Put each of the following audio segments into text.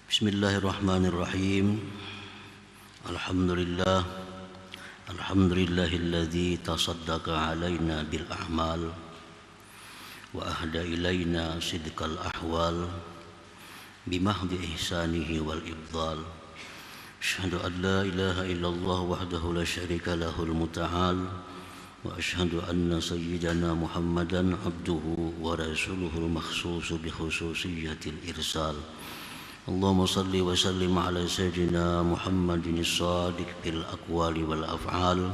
Bismillahirrahmanirrahim. Alhamdulillahilladzi tasaddaqa alaina bil a'mal wa ahda ilaina sidqal ahwal bimahdi ihsanihi wal ibdal. Asyhadu an la ilaha illallah wahdahu la syarika lahul muta'al wa asyhadu anna sayyidana Muhammadan abduhu wa rasuluhul makhsusu bi khususiyatil irsal. Allahumma salli wa sallim ala sayyidina Muhammadin as-sadiq bil aqwali wal af'al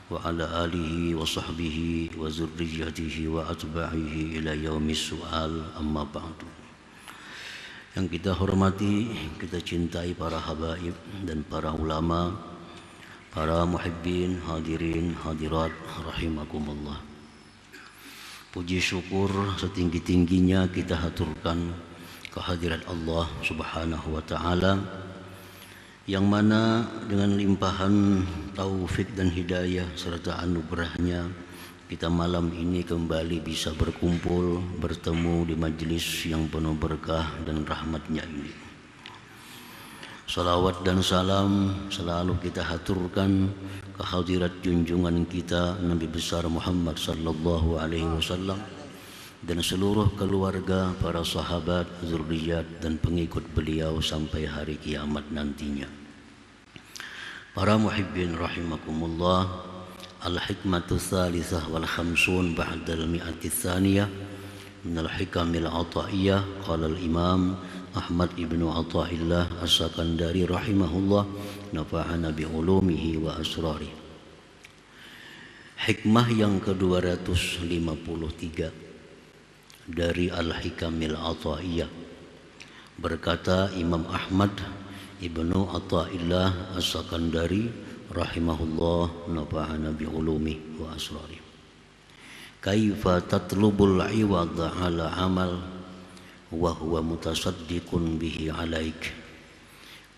wa ala alihi wa sahbihi wa zurriyyatihi wa atba'ihi ila yaumis su'al, amma ba'du. Yang kita hormati, kita cintai para habaib dan para ulama, para muhibbin, hadirin, hadirat rahimakumullah. Puji syukur setinggi-tingginya kita haturkan kehadirat Allah Subhanahu wa ta'ala, yang mana dengan limpahan taufik dan hidayah serta anugerahnya kita malam ini kembali bisa berkumpul, bertemu di majlis yang penuh berkah dan rahmatnya ini. Salawat dan salam selalu kita haturkan kehadirat junjungan kita Nabi besar Muhammad sallallahu alaihi wasallam dan seluruh keluarga, para sahabat, zurriyat dan pengikut beliau sampai hari kiamat nantinya. Para muhibbin rahimakumullah, al-hikmatu tsalitsah wal khamsun ba'dal mi'ati tsaniyah min al-hikamil ata'iyah. Qala al-imam Ahmad ibnu Athaillah as-Sakandari rahimahullah, nafa'ana bi ulumihi wa asrari. Hikmah yang ke-253 dari Al-Hikamil Athaiyah. Berkata Imam Ahmad ibnu Athaillah as-Sakandari rahimahullah, nafa'ana bi ulumi wa asrari. Kaifa tatlubul iwadha ala amal wa huwa mutasaddiqun bihi alaik,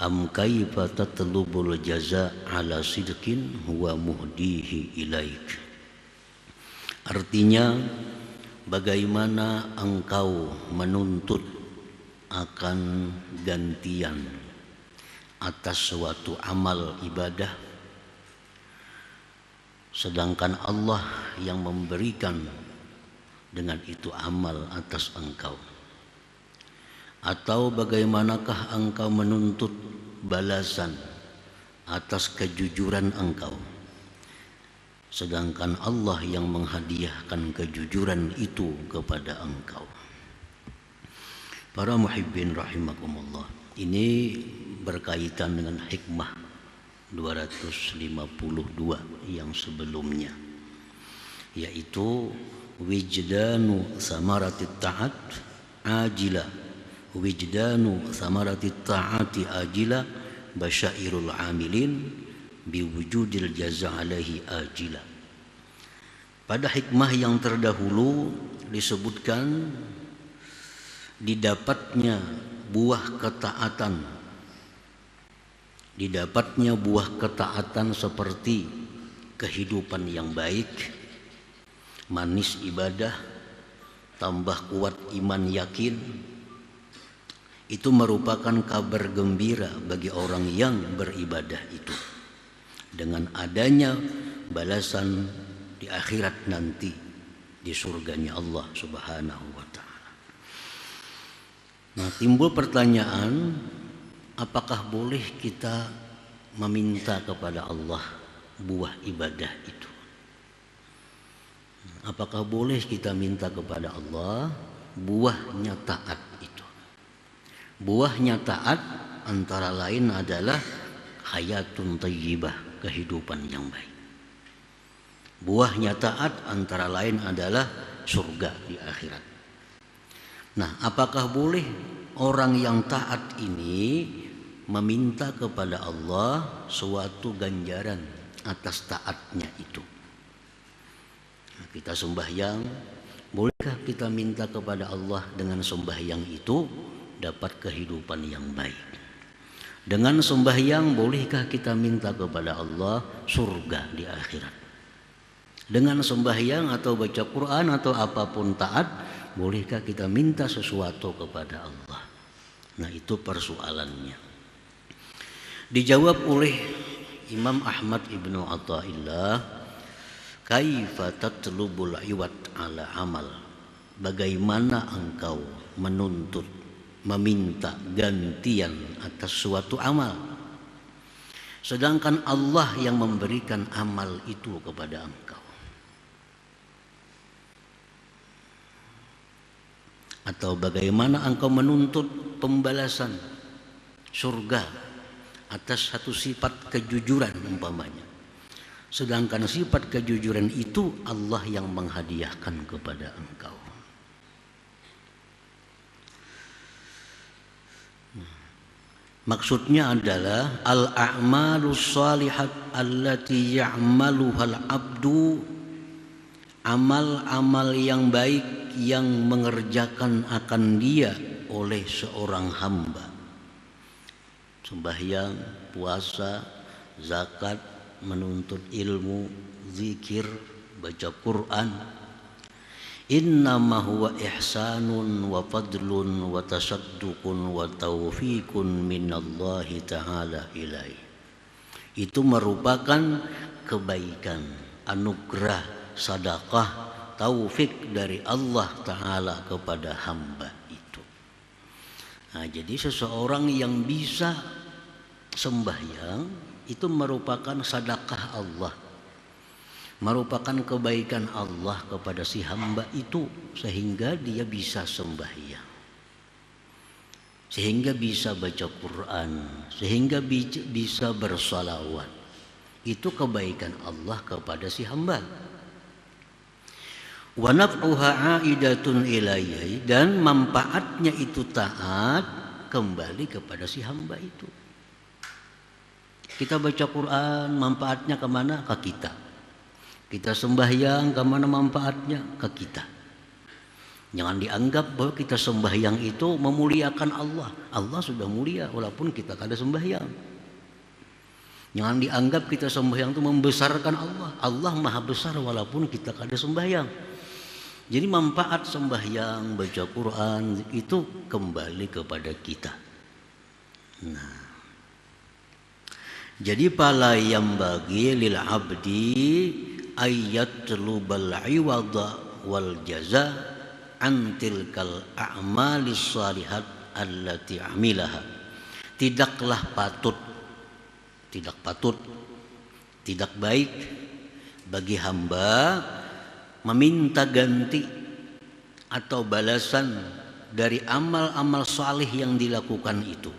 am kaifa tatlubul jaza ala sidqin huwa muhdihi ilaik. Artinya, bagaimana engkau menuntut akan gantian atas suatu amal ibadah, sedangkan Allah yang memberikan dengan itu amal atas engkau? Atau bagaimanakah engkau menuntut balasan atas kejujuran engkau, sedangkan Allah yang menghadiahkan kejujuran itu kepada engkau? Para muhibbin rahimakumullah, ini berkaitan dengan hikmah 252 yang sebelumnya, yaitu wijdanu samaratit ta'at ajila, wijdanu samaratit ta'ati ajila basyairul amilin biwujudil jaza alaihi ajila. Pada hikmah yang terdahulu disebutkan didapatnya buah ketaatan seperti kehidupan yang baik, manis ibadah, tambah kuat iman yakin. Itu merupakan kabar gembira bagi orang yang beribadah itu, dengan adanya balasan di akhirat nanti di surganya Allah Subhanahu wa ta'ala. Nah, timbul pertanyaan, apakah boleh kita meminta kepada Allah buah ibadah itu? Apakah boleh kita minta kepada Allah buahnya taat itu? Buahnya taat antara lain adalah hayatun thayyibah, kehidupan yang baik. Buahnya taat antara lain adalah surga di akhirat. Nah, apakah boleh orang yang taat ini meminta kepada Allah suatu ganjaran atas taatnya itu? Nah, kita sembahyang, bolehkah kita minta kepada Allah dengan sembahyang itu dapat kehidupan yang baik? Dengan sembahyang bolehkah kita minta kepada Allah surga di akhirat? Dengan sembahyang atau baca Quran atau apapun taat, bolehkah kita minta sesuatu kepada Allah? Nah, itu persoalannya. Dijawab oleh Imam Ahmad Ibnu Athaillah, kaifa tatlubul iwad ala amal? Bagaimana engkau menuntut, meminta gantian atas suatu amal, sedangkan Allah yang memberikan amal itu kepada engkau? Atau bagaimana engkau menuntut pembalasan surga atas satu sifat kejujuran umpamanya, sedangkan sifat kejujuran itu Allah yang menghadiahkan kepada engkau. Maksudnya adalah al-a'malus shalihat allati ya'maluhal abdu, amal-amal yang baik yang mengerjakan akan dia oleh seorang hamba. Sembahyang, puasa, zakat, menuntut ilmu, zikir, baca Quran. Innama huwa ihsanun wa fadlun wa tasadduqun wa taufiqun minallahi ta'ala ilaih. Itu merupakan kebaikan, anugerah, sedekah, taufik dari Allah Ta'ala kepada hamba itu. Nah, jadi seseorang yang bisa sembahyang itu merupakan sedekah Allah, merupakan kebaikan Allah kepada si hamba itu, sehingga dia bisa sembahyang, sehingga bisa baca Quran, sehingga bisa bersalawat. Itu kebaikan Allah kepada si hamba. Wa naf'uha aidatun ilaihi, dan manfaatnya itu taat kembali kepada si hamba itu. Kita baca Quran, manfaatnya kemana? Ke kita. Kita sembahyang, kemana manfaatnya? Ke kita. Jangan dianggap bahwa kita sembahyang itu memuliakan Allah. Allah sudah mulia walaupun kita kada sembahyang. Jangan dianggap kita sembahyang itu membesarkan Allah. Allah maha besar walaupun kita kada sembahyang. Jadi manfaat sembahyang, baca Quran itu kembali kepada kita. Nah, jadi pala yang bagi lil abdi ayatlubal iwada wal jaza antilkal a'malis salihat allati amilaha. Tidaklah patut, tidak baik bagi hamba meminta ganti atau balasan dari amal-amal salih yang dilakukan itu.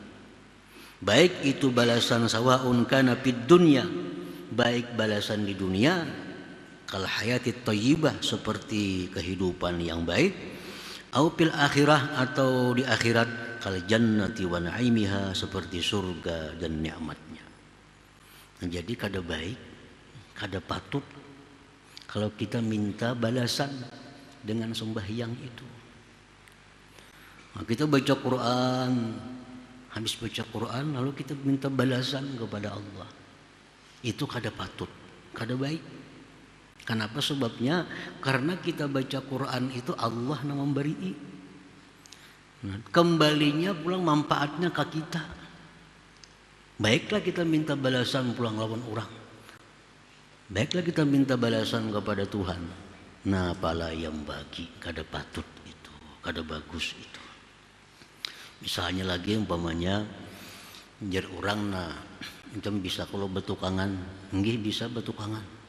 Baik itu balasan sawaun kana fid dunya, baik balasan di dunia kal hayati thayyibah, seperti kehidupan yang baik, au fil akhirah, atau di akhirat kal jannati wa naimiha, seperti surga dan nikmatnya. Nah, jadi kada baik, kada patut kalau kita minta balasan dengan sembahyang itu. Nah, kita baca Quran, habis baca Quran lalu kita minta balasan kepada Allah. Itu kada patut, kada baik. Kenapa? Sebabnya karena kita baca Quran itu Allah yang memberi. Nah, kembalinya pulang manfaatnya ke kita. Baiklah kita minta balasan pulang lawan orang. Baiklah kita minta balasan kepada Tuhan. Nah, pala yang bagi kada patut itu, kada bagus itu. Misalnya lagi umpamanya jar orang nah macam bisa kalau betukangan, nggih bisa betukangan.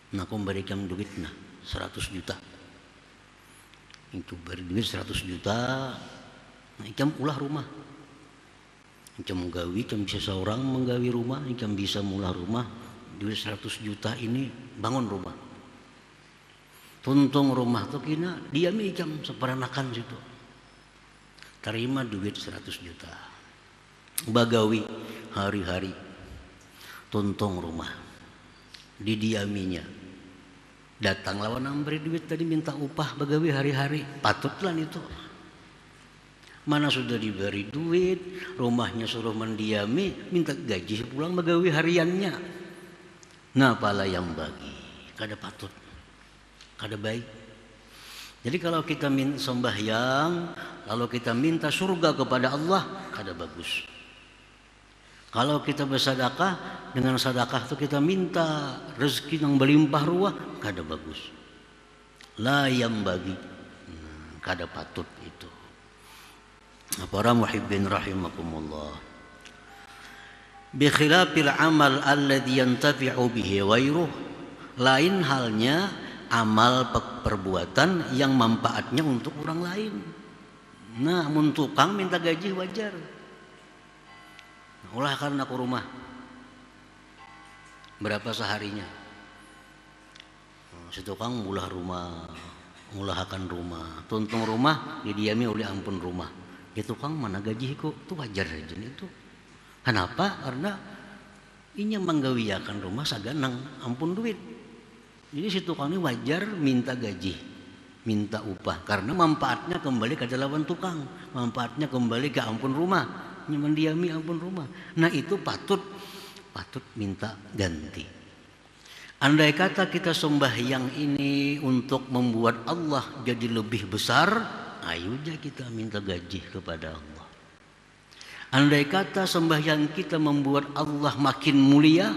Nah, aku berikan duit nah 100 juta. Itu beri duit 100 juta. Nah, ikam ulah rumah. Ikam menggawi, ikam bisa seorang menggawi rumah, ikam bisa mulah rumah. Duit 100 juta ini bangun rumah. Tuntung rumah tuh kina diam ikam seperanakan situ. Terima duit 100 juta. Bagawi hari-hari. Tuntung rumah. Didiaminya. Datang lawan yang beri duit tadi minta upah bagawi hari-hari. Patutlah itu. Mana sudah diberi duit, rumahnya suruh mendiami, minta gaji pulang bagawi hariannya. Nah, pala yang bagi kada patut, kada baik. Jadi kalau kita sembahyang Kalau kita minta surga kepada Allah, kada bagus. Kalau kita bersedekah, dengan sedekah itu kita minta rezeki yang berlimpah ruah, kada bagus. La yang bagi, kada patut itu. Para muhibbin rahimakumullah. Bi khilafil amal alladhi yantafi'u bihi ghairuh, lain halnya amal perbuatan yang manfaatnya untuk orang lain. Nah, mun tukang minta gaji wajar. Ulah karena ke rumah. Berapa seharinya? Si tukang mulahkan rumah, tuntung rumah, didiami oleh ampun rumah. Ya tukang mana gaji kok? Itu wajar aja itu. Kenapa? Karena ini menggawiakan rumah saganang ampun duit. Jadi si tukang ini wajar minta gaji, minta upah, karena manfaatnya kembali ke lawan tukang, manfaatnya kembali ke ampun rumah, mendiami ampun rumah. Nah itu patut minta ganti. Andai kata kita sembahyang ini untuk membuat Allah jadi lebih besar, ayo aja kita minta gaji kepada Allah. Andai kata sembahyang kita membuat Allah makin mulia,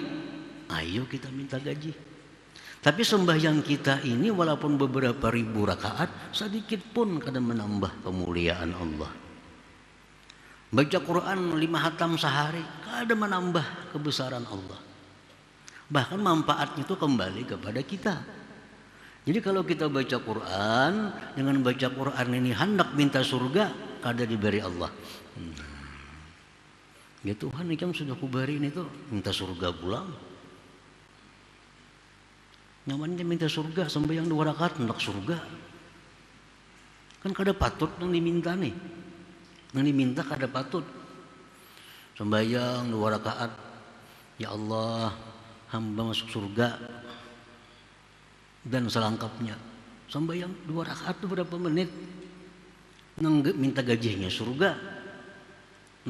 ayo kita minta gaji. Tapi sembahyang kita ini walaupun beberapa ribu rakaat, sedikit pun kadang menambah kemuliaan Allah. Baca Quran 5 khatam sehari, kadang menambah kebesaran Allah. Bahkan manfaatnya itu kembali kepada kita. Jadi kalau kita baca Quran, dengan baca Quran ini hendak minta surga, kada diberi Allah. Ya Tuhan, ini kan sudah kubari ini tuh, minta surga pulang. Namanya minta surga, sembahyang 2 rakaat hendak surga. Kan kada patut yang diminta nih. Yang diminta kada patut. Sembahyang 2 rakaat, ya Allah, hamba masuk surga dan selengkapnya. Sembahyang 2 rakaat itu berapa menit? Nang minta gajinya surga.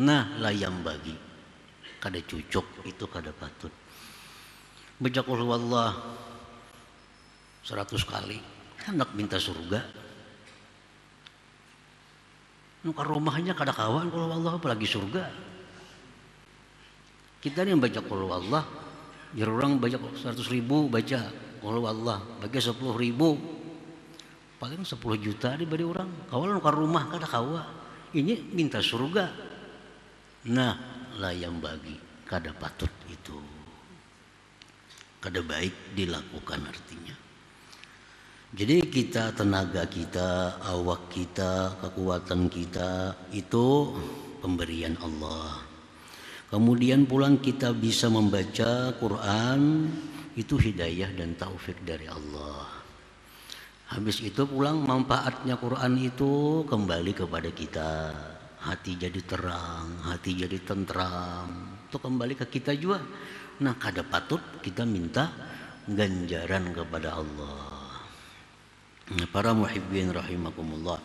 Nah, layam bagi. Kada cucuk, itu kada patut. Baca qul huwallah 100 kali, hendak minta surga. Nukar rumahnya kada kawan kalau Allah, apalagi surga. Kita nih baca qul huwallah, jadi orang baca 100 ribu baca qul huwallah, bagi 10 ribu, paling 10 juta diberi orang. Kawan nukar rumah kada kawa, ini minta surga. Nah, layam bagi, kada patut itu, kada baik dilakukan artinya. Jadi kita, tenaga kita, awak kita, kekuatan kita itu pemberian Allah. Kemudian pulang kita bisa membaca Quran, itu hidayah dan taufik dari Allah. Habis itu pulang manfaatnya Quran itu kembali kepada kita. Hati jadi terang, hati jadi tentram, itu kembali ke kita juga. Nah, kada patut kita minta ganjaran kepada Allah. Para muhibbin rahimakumullah.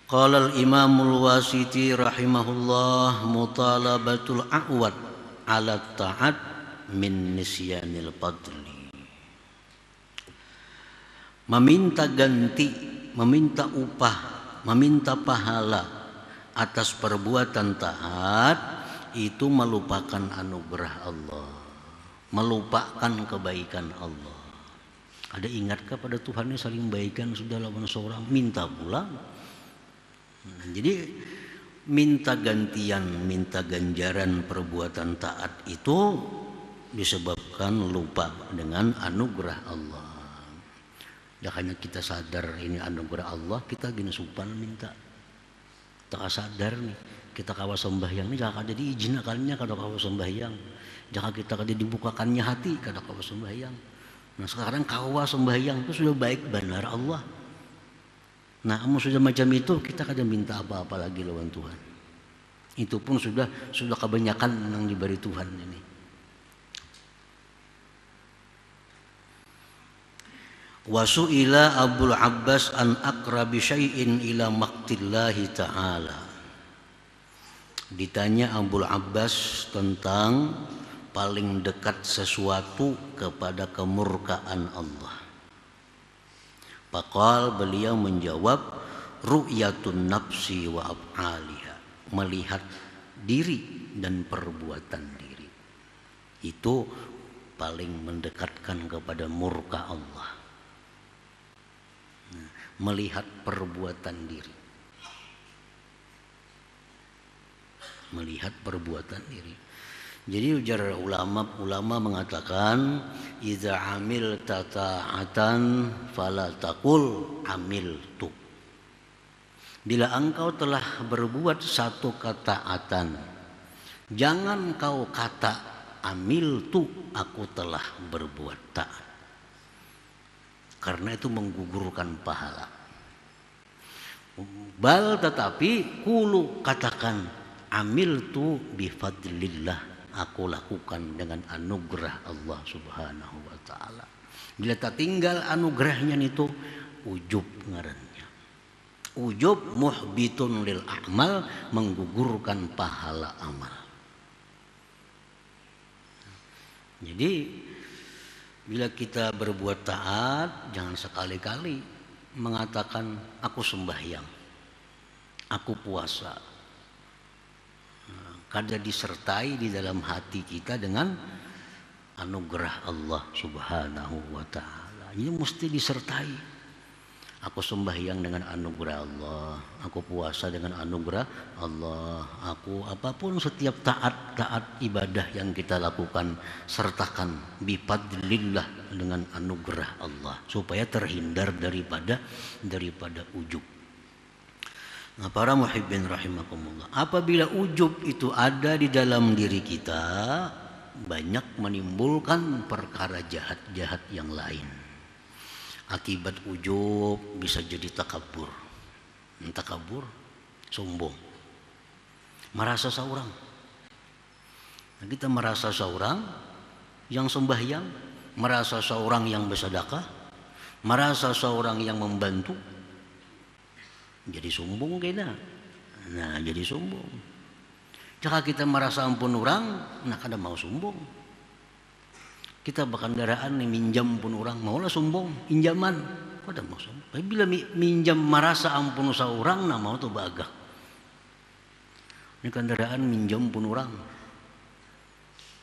Qala al-Imamul Wasiti rahimahullah, mutalabatul a'wad ala ta'at min nisyanil fadli. Meminta ganti, meminta upah, meminta pahala atas perbuatan taat itu melupakan anugerah Allah, melupakan kebaikan Allah. Ada ingatkah pada Tuhan ini saling baikan sudah lawan seorang, minta pulang. Jadi minta gantian, minta ganjaran perbuatan taat itu disebabkan lupa dengan anugerah Allah. Ya hanya kita sadar ini anugerah Allah, kita gini supan minta. Kita sadar nih, kita kawa sembahyang nih jangan ada diizin akalnya kada kawa sembahyang. Jangan kita kada dibukakannya hati kada kawa sembahyang. Nah sekarang kawa sembahyang itu sudah baik benar Allah. Nah kamu sudah macam itu, kita kada minta apa-apa lagi lawan Tuhan. Itu pun sudah kebanyakan yang diberi Tuhan ini. Wasu'ila Abdul Abbas an aqrabi syai'in ila maqtillahi ta'ala. Ditanya Abdul Abbas tentang paling dekat sesuatu kepada kemurkaan Allah. Faqal, beliau menjawab, ru'yatun nafsi wa af'aliha, melihat diri dan perbuatan diri. Itu paling mendekatkan kepada murka Allah. Melihat perbuatan diri. Melihat perbuatan diri. Jadi ujar ulama mengatakan idza amil tata'atan fala taqul amiltu. Bila engkau telah berbuat satu ketaatan, jangan kau kata amiltu, aku telah berbuat taat. Karena itu menggugurkan pahala. Bal tetapi kulu katakan amiltu bifadlillah, aku lakukan dengan anugerah Allah Subhanahu wa taala. Bila tak tinggal anugerahnya itu ujub ngarannya. Ujub muhbitun lil a'mal, menggugurkan pahala amal. Jadi bila kita berbuat taat, jangan sekali-kali mengatakan aku sembahyang, aku puasa. Kada disertai di dalam hati kita dengan anugerah Allah Subhanahu wa taala. Ini mesti disertai. Aku sembahyang dengan anugerah Allah, aku puasa dengan anugerah Allah, aku apapun setiap taat ibadah yang kita lakukan sertakan bifadlillah dengan anugerah Allah supaya terhindar daripada ujub. Nah, para muhibbin rahimakumullah, apabila ujub itu ada di dalam diri kita, banyak menimbulkan perkara jahat-jahat yang lain. Akibat ujub bisa jadi takabur. Takabur, sombong. Merasa seorang. Nah, kita merasa seorang yang sembahyang, merasa seorang yang bersedekah, merasa seorang yang membantu. Jadi sombong kita. Nah, jadi sombong. Jika kita merasa ampun orang, nah kada mau sombong. Kita berkendaraan nih, minjam pun orang, maulah sombong, pinjaman, kada mau sombong. Tapi bila minjam merasa ampun seorang, nah mau tuh bagak. Ini kendaraan minjam pun orang.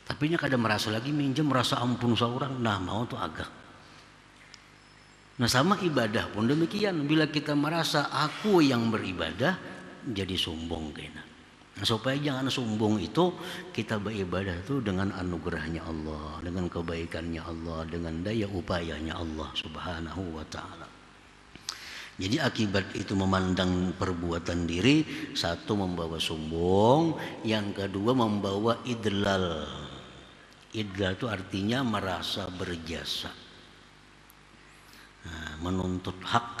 Tapi nya kada merasa lagi minjam, merasa ampun seorang, nah mau tuh agak. Nah sama ibadah pun demikian. Bila kita merasa aku yang beribadah, jadi sombong kena. Nah, supaya jangan sombong itu, kita beribadah itu dengan anugerahnya Allah, dengan kebaikannya Allah, dengan daya upayanya Allah Subhanahu wa taala. Jadi akibat itu memandang perbuatan diri, satu membawa sombong, yang kedua membawa idlal. Idlal itu artinya merasa berjasa. Nah, menuntut hak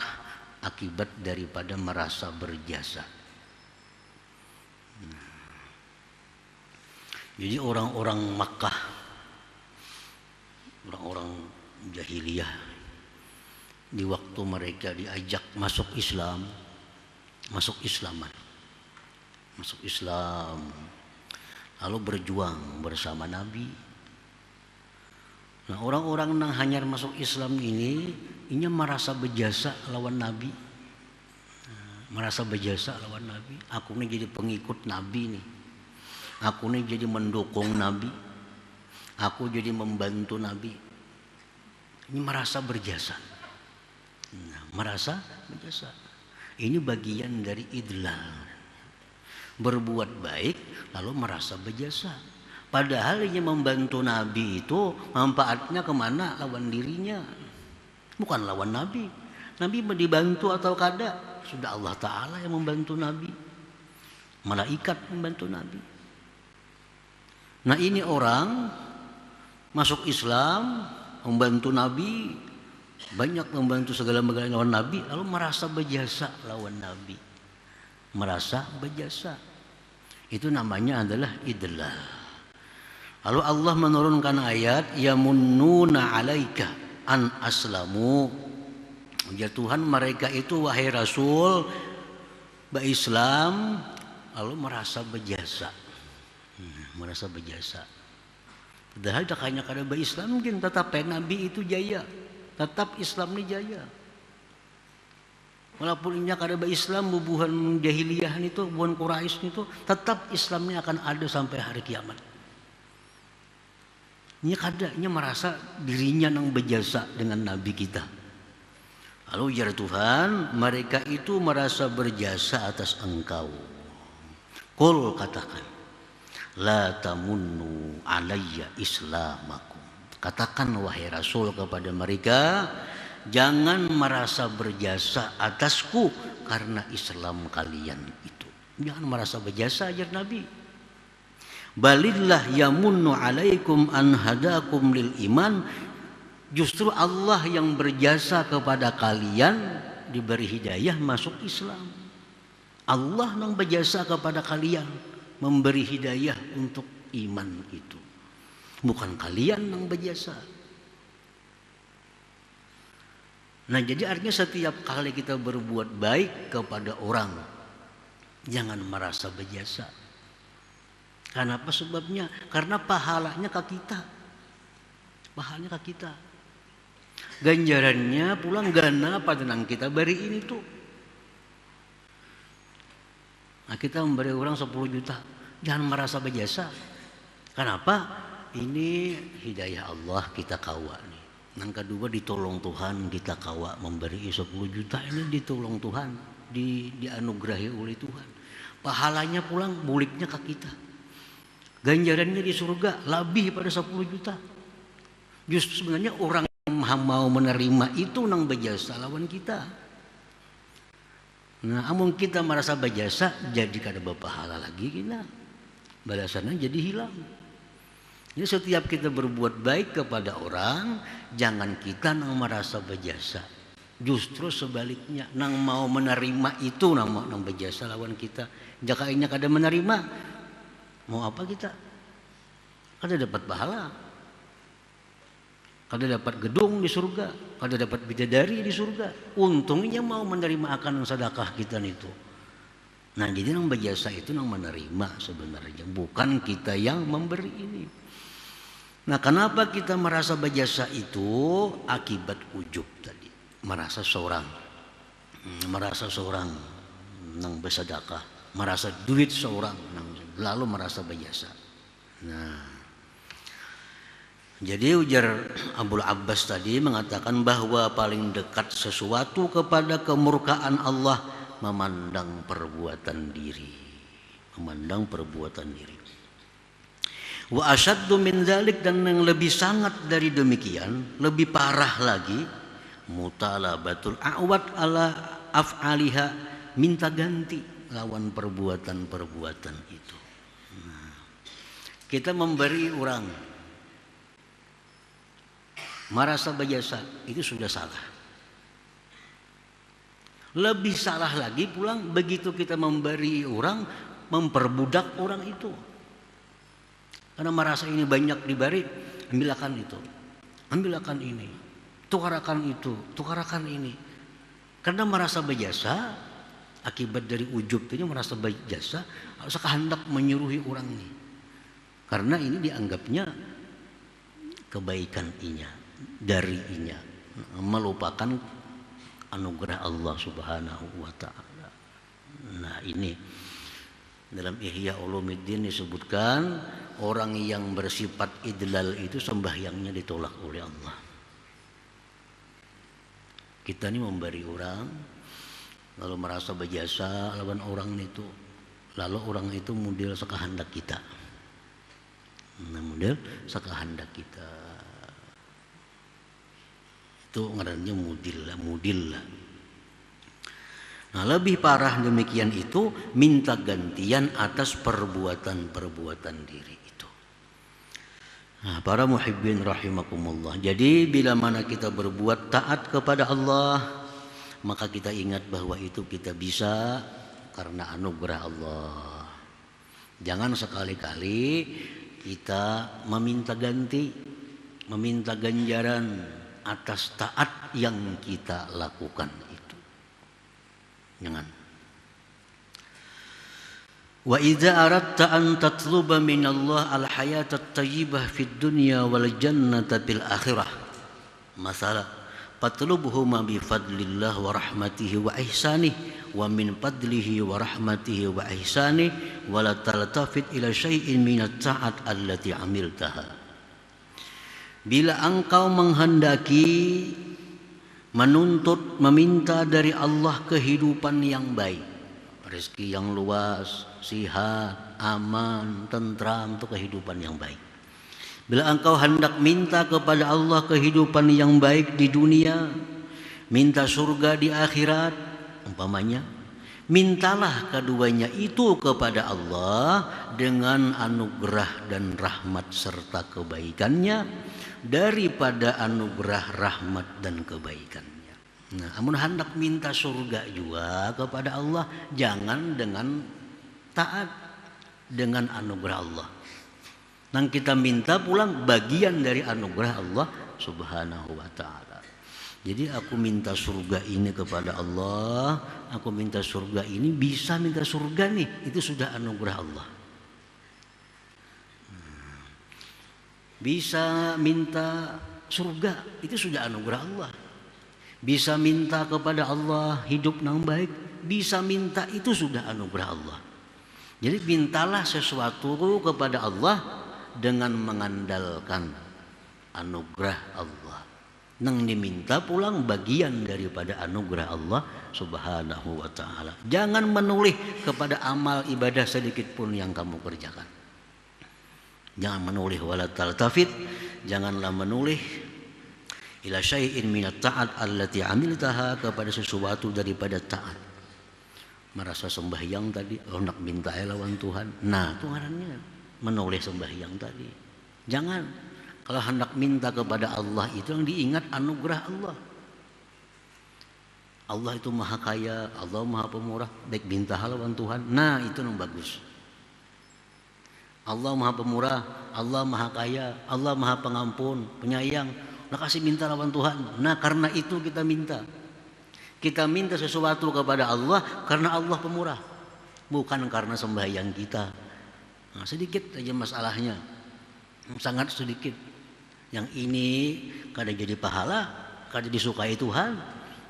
akibat daripada merasa berjasa. Jadi orang-orang Makkah, orang-orang jahiliyah, di waktu mereka diajak masuk Islam, masuk Islam, lalu berjuang bersama Nabi. Nah, orang-orang yang hanyar masuk Islam ini merasa berjasa lawan Nabi, merasa berjasa lawan Nabi. Aku ini jadi pengikut Nabi nih. Aku ini jadi mendukung Nabi, aku jadi membantu Nabi. Ini merasa berjasa. Nah, merasa berjasa. Ini bagian dari idlal. Berbuat baik lalu merasa berjasa. Padahal ini membantu Nabi itu manfaatnya kemana? Lawan dirinya, bukan lawan Nabi. Nabi dibantu atau kada? Sudah Allah Ta'ala yang membantu Nabi. Malaikat membantu Nabi. Nah ini orang masuk Islam, membantu Nabi, banyak membantu segala-galanya lawan Nabi, lalu merasa berjasa lawan Nabi. Merasa berjasa. Itu namanya adalah idlal. Lalu Allah menurunkan ayat, yamunnuna alaika an aslamu. Ya Tuhan, mereka itu wahai Rasul Islam, lalu merasa berjasa. Merasa berjasa. Padahal tak hanya kada Islam mungkin tetap Nabi itu jaya, tetap Islam ini jaya. Walaupun inya kada Islam bubuhan jahiliyah itu, bubuhan Quraisy itu, tetap Islamnya akan ada sampai hari kiamat. Nya kada, nya merasa dirinya nang berjasa dengan Nabi kita. Lalu ujar Tuhan, mereka itu merasa berjasa atas engkau. Qul, katakan, la tamunnu alayya islamakum. Katakan wahai Rasul kepada mereka, jangan merasa berjasa atasku karena Islam kalian itu. Jangan merasa berjasa, ajar Nabi. Balillah yamunnu alaikum an hadakum lil iman. Justru Allah yang berjasa kepada kalian diberi hidayah masuk Islam. Allah yang berjasa kepada kalian memberi hidayah untuk iman itu. Bukan kalian yang berjasa. Nah, jadi artinya setiap kali kita berbuat baik kepada orang, jangan merasa berjasa. Kenapa sebabnya? Karena pahalanya ke kita. Pahalanya ke kita. Ganjarannya pulang gana pada nang kita beri ini tuh. Nah, kita memberi orang 10 juta, jangan merasa berjasa. Kenapa? Ini hidayah Allah kita kawa nih. Yang kedua ditolong Tuhan kita kawa memberi 10 juta ini ditolong Tuhan, dianugerahi oleh Tuhan. Pahalanya pulang buliknya ke kita. Ganjarannya di surga lebih pada 10 juta. Justru sebenarnya orang yang mau menerima itu nang berjasa lawan kita. Nah, amun kita merasa berjasa jadi kada berpahala lagi kita. Balasannya jadi hilang. Jadi setiap kita berbuat baik kepada orang, jangan kita nang merasa berjasa. Justru sebaliknya, nang mau menerima itu nang berjasa lawan kita. Jika inya kada menerima, mau apa kita? Kada dapat pahala. Kada dapat gedung di surga, kada dapat bidadari di surga. Untungnya mau menerima akan sedekah kita itu. Nah, jadi nang berjasa itu nang menerima sebenarnya, bukan kita yang memberi ini. Nah, kenapa kita merasa berjasa itu? Akibat ujub tadi. Merasa seorang nang bersedekah, merasa duit seorang nang lalu merasa berjasa. Nah, jadi ujar Abul Abbas tadi mengatakan bahwa paling dekat sesuatu kepada kemurkaan Allah memandang perbuatan diri. Memandang perbuatan diri. Wa asyaddu min dzalik, dan yang lebih sangat dari demikian, lebih parah lagi, mutalabatul a'wad ala af'aliha, minta ganti lawan perbuatan-perbuatan itu. Nah, kita memberi orang merasa berjasa, itu sudah salah. Lebih salah lagi pulang begitu kita memberi orang, memperbudak orang itu. Karena merasa ini banyak diberi, ambilkan itu, ambilkan ini, tukarakan itu, tukarakan ini. Karena merasa berjasa, akibat dari ujub itu merasa berjasa, harus kehendak menyuruhi orang ini. Karena ini dianggapnya kebaikan inya, dari inya, melupakan anugerah Allah Subhanahu wa ta'ala. Nah, ini dalam Ihya Ulumuddin disebutkan orang yang bersifat idlal itu sembahyangnya ditolak oleh Allah. Kita ini memberi orang lalu merasa berjasa lawan orang itu, lalu orang itu model sekehendak kita. Nah, model sekehendak kita itu ngarannya mudil lah. Nah, lebih parah demikian itu minta gantian atas perbuatan-perbuatan diri itu. Nah, para muhibbin rahimakumullah. Jadi bila mana kita berbuat taat kepada Allah, maka kita ingat bahwa itu kita bisa karena anugerah Allah. Jangan sekali-kali kita meminta ganti, meminta ganjaran atas taat yang kita lakukan itu. Jangan. Wa idza aradta an tatluba min Allah al-hayata at-thayyibah fid dunya wal jannata fil akhirah. Masalah Fatlubhuma bi fadlillah wa rahmatihi wa ihsanih wa min fadlihi wa rahmatihi wa ihsanih wa la taltafit ila syai'in minat ta'at allati amiltaha. Bila engkau menghendaki menuntut, meminta dari Allah kehidupan yang baik, rezeki yang luas, sihat, aman, tentram, itu kehidupan yang baik. Bila engkau hendak minta kepada Allah kehidupan yang baik di dunia, minta surga di akhirat, umpamanya, mintalah keduanya itu kepada Allah dengan anugerah dan rahmat serta kebaikannya daripada anugerah, rahmat dan kebaikannya. Nah, amun hendak minta surga juga kepada Allah, jangan dengan taat, dengan anugerah Allah. Nang kita minta pulang bagian dari anugerah Allah Subhanahu wa ta'ala. Jadi aku minta surga ini kepada Allah, aku minta surga ini, bisa minta surga nih, itu sudah anugerah Allah. Bisa minta surga, itu sudah anugerah Allah. Bisa minta kepada Allah hidup yang baik, bisa minta, itu sudah anugerah Allah. Jadi mintalah sesuatu kepada Allah dengan mengandalkan anugerah Allah. Nang diminta pulang bagian daripada anugerah Allah Subhanahu wa ta'ala. Jangan menoleh kepada amal ibadah sedikit pun yang kamu kerjakan. Jangan menoleh wala taltafit, janganlah menoleh ila syai'in minat ta'at allati amiltaha, kepada sesuatu daripada taat. Merasa sembahyang tadi, nak minta lawan Tuhan. Nah, Tuhannya menoleh sembahyang tadi. Jangan. Kalau hendak minta kepada Allah itu yang diingat anugerah Allah. Allah itu maha kaya, Allah maha pemurah, baik minta lawan Tuhan. Nah, itu yang bagus. Allah maha pemurah, Allah maha kaya, Allah maha pengampun, penyayang. Nah, kasih minta lawan Tuhan. Nah, karena itu kita minta. Kita minta sesuatu kepada Allah karena Allah pemurah, bukan karena sembahyang kita. Nah, sedikit aja masalahnya, sangat sedikit. Yang ini kada jadi pahala, kada disukai Tuhan.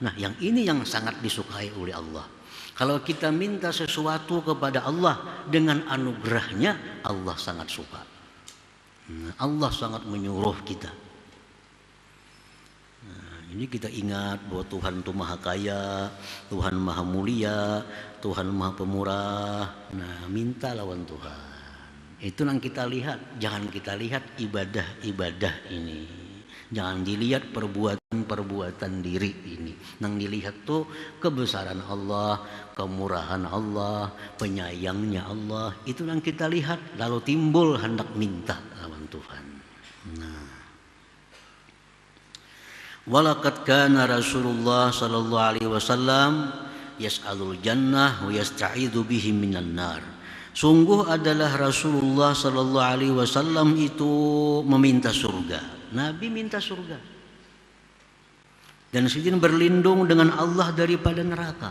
Nah, yang ini yang sangat disukai oleh Allah. Kalau kita minta sesuatu kepada Allah dengan anugerahnya, Allah sangat suka. Nah, Allah sangat menyuruh kita. Nah, ini kita ingat bahwa Tuhan itu maha kaya, Tuhan maha mulia, Tuhan maha pemurah. Nah, minta lawan Tuhan. Itu yang kita lihat, jangan kita lihat ibadah-ibadah ini. Jangan dilihat perbuatan-perbuatan diri ini. Yang dilihat tuh kebesaran Allah, kemurahan Allah, penyayangnya Allah. Itu yang kita lihat, lalu timbul hendak minta lawan Tuhan. Nah, walaqad kana Rasulullah sallallahu alaihi wasallam yas'alul jannah wa yasta'idzu bihi minan nar. Sungguh adalah Rasulullah sallallahu alaihi wasallam itu meminta surga. Nabi minta surga. Dan sedang berlindung dengan Allah daripada neraka.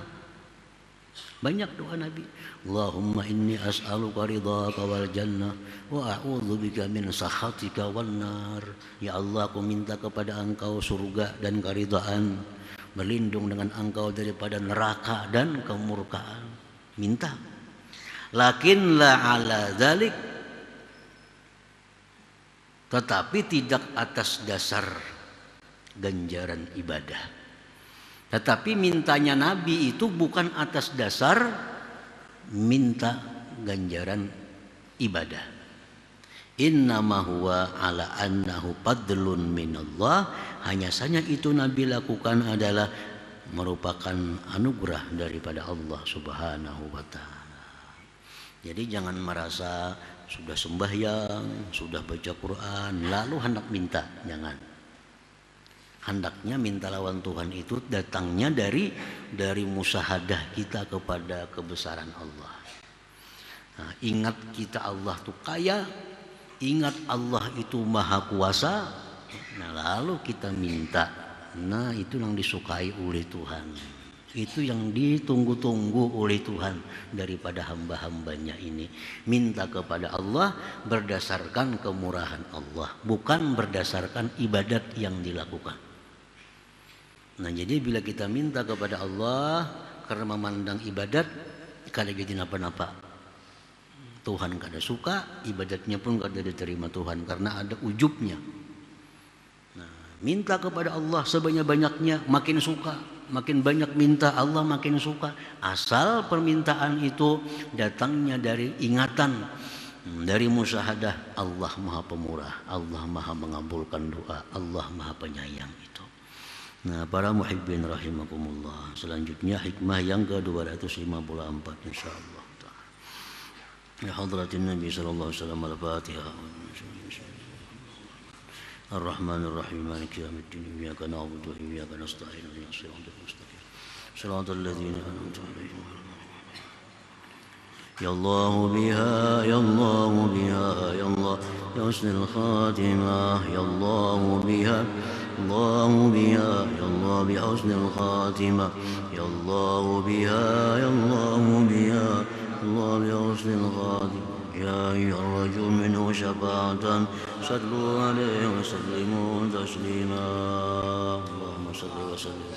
Banyak doa Nabi. Allahumma inni as'aluka ridhaka wal jannah wa a'udzubika min sakhatika wan nar. Ya Allah, aku minta kepada Engkau surga dan keridhaan, berlindung dengan Engkau daripada neraka dan kemurkaan. Minta. Lakin la ala dzalik, tetapi tidak atas dasar ganjaran ibadah. Tetapi mintanya Nabi itu bukan atas dasar minta ganjaran ibadah. Innama huwa ala annahu fadlun minallah. Hanya saja itu Nabi lakukan adalah merupakan anugerah daripada Allah Subhanahu wa ta'ala. Jadi jangan merasa sudah sembahyang, sudah baca Quran, lalu hendak minta. Jangan. Hendaknya minta lawan Tuhan itu datangnya dari musyahadah kita kepada kebesaran Allah. Nah, ingat kita Allah itu kaya, ingat Allah itu maha kuasa. Nah, lalu kita minta. Nah, itu yang disukai oleh Tuhan. Itu yang ditunggu-tunggu oleh Tuhan daripada hamba-hambanya ini. Minta kepada Allah berdasarkan kemurahan Allah, bukan berdasarkan ibadat yang dilakukan. Nah jadi bila kita minta kepada Allah karena memandang ibadat kada jadi napa-napa, Tuhan kada suka, ibadatnya pun kada diterima Tuhan karena ada ujubnya. Nah, minta kepada Allah sebanyak-banyaknya, makin suka, makin banyak minta Allah makin suka, asal permintaan itu datangnya dari ingatan, dari musyahadah Allah Maha Pemurah, Allah Maha mengabulkan doa, Allah Maha Penyayang itu. Nah, para muhibbin rahimakumullah, selanjutnya hikmah yang ke-254 insyaallah taala. Ya hadratin Nabi sallallahu alaihi wasallam, al-Fatihah. Ar-Rahmanir Rahim, Maliki yaumiddin, iyyaka na'budu wa iyyaka nasta'in, ihdinas siratal mustaqim, siratal ladzina an'amta 'alaihim. Ya Allah biha, ya Allah biha, ya Allah ya husnul khatimah, ya Allah biha, Allah biha, ya Allah bi husnul khatimah, ya Allah biha, ya Allah biha, Allah bi husnul khatimah. يا أيها الرجل منه شفاعة صلوا عليه وسلموا تسليما اللهم صل وسلم